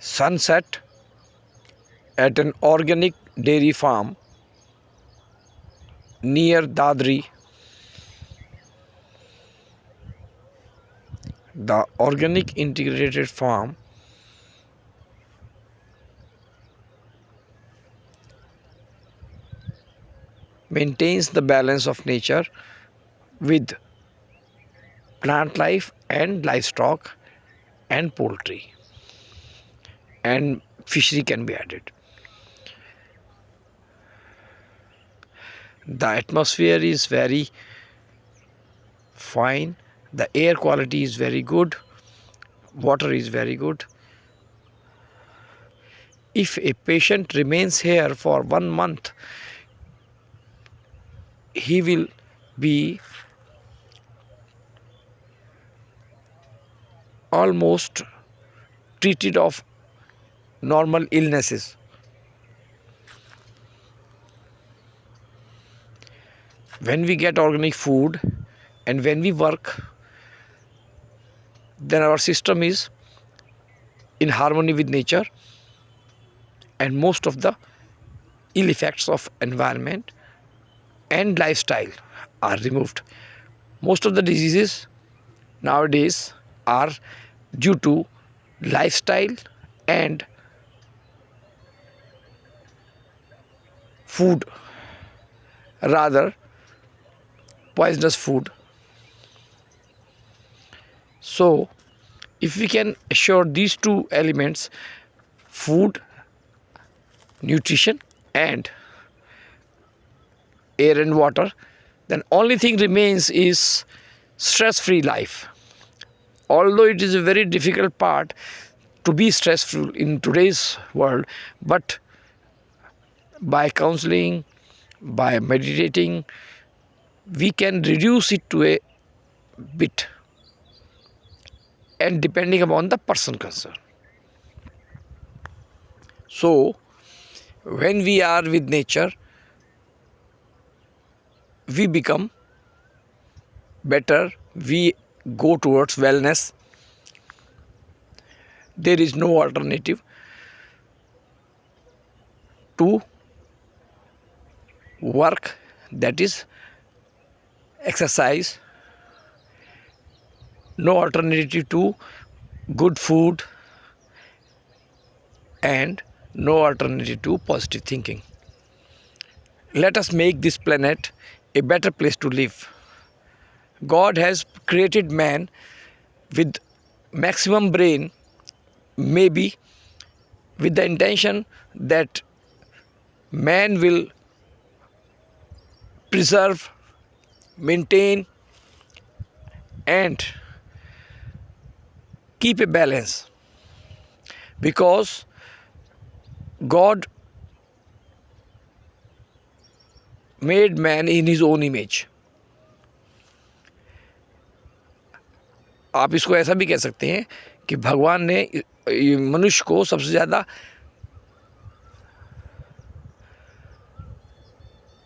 Sunset at an organic dairy farm near Dadri. The organic integrated farm maintains the balance of nature with plant life and livestock and poultry, and fishery can be added. The atmosphere is very fine, the air quality is very good, water is very good. If a patient remains here for 1 month, he will be almost treated of normal illnesses. When we get organic food and when we work, then our system is in harmony with nature, and most of the ill effects of environment and lifestyle are removed. Most of the diseases nowadays are due to lifestyle and food, rather poisonous food. So if we can assure these two elements, food, nutrition and air and water, then only thing remains is stress-free life. Although it is a very difficult part to be stressful in today's world, but by counseling, by meditating, we can reduce it to a bit, and depending upon the person concerned. So when we are with nature, we become better, we go towards wellness. There is no alternative to work, that is exercise, no alternative to good food, and no alternative to positive thinking. Let us make this planet a better place to live. God has created man with maximum brain, maybe with the intention that man will preserve, maintain and keep a balance, because God made man in his own image. आप इसको ऐसा भी कह सकते हैं कि भगवान ने मनुष्य को सबसे ज़्यादा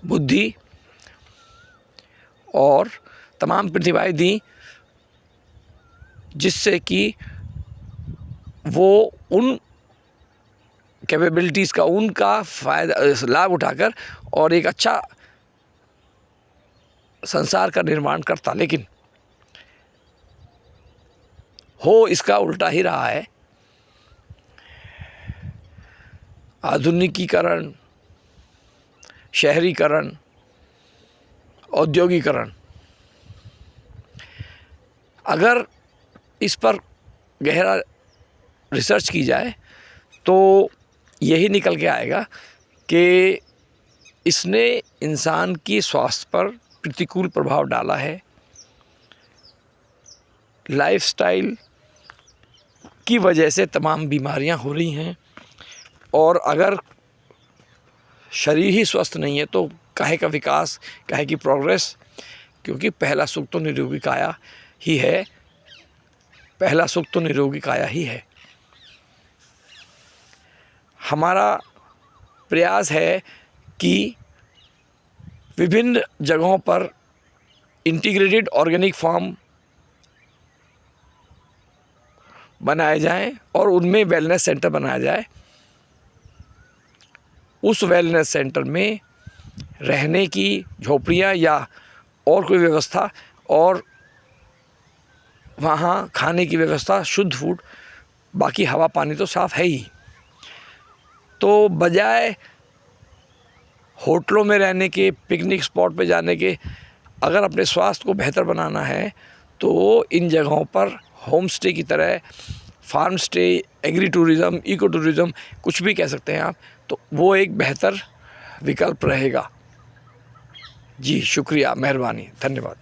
बुद्धि और तमाम प्रतिभाएं दी, जिससे कि वो उन कैपेबिलिटीज़ का, उनका फ़ायदा लाभ उठाकर और एक अच्छा संसार का निर्माण करता। लेकिन हो इसका उल्टा ही रहा है। आधुनिकीकरण, शहरीकरण, औद्योगिकरण, अगर इस पर गहरा रिसर्च की जाए तो यही निकल के आएगा कि इसने इंसान की स्वास्थ्य पर प्रतिकूल प्रभाव डाला है। लाइफस्टाइल की वजह से तमाम बीमारियां हो रही हैं, और अगर शरीर ही स्वस्थ नहीं है तो काहे का विकास, काहे की प्रोग्रेस। क्योंकि पहला सुख तो निरोगी काया ही है, पहला सुख तो निरोगी काया ही है। हमारा प्रयास है कि विभिन्न जगहों पर इंटीग्रेटेड ऑर्गेनिक फार्म बनाए जाएं और उनमें वेलनेस सेंटर बनाया जाए। उस वेलनेस सेंटर में रहने की झोपड़ियाँ या और कोई व्यवस्था, और वहाँ खाने की व्यवस्था, शुद्ध फूड, बाकी हवा पानी तो साफ़ है ही। तो बजाय होटलों में रहने के, पिकनिक स्पॉट पे जाने के, अगर अपने स्वास्थ्य को बेहतर बनाना है तो इन जगहों पर होम स्टे की तरह, farm stay, agri tourism, eco tourism, कुछ भी कह सकते हैं आप, तो वो एक बेहतर विकल्प रहेगा। जी शुक्रिया, मेहरबानी, धन्यवाद।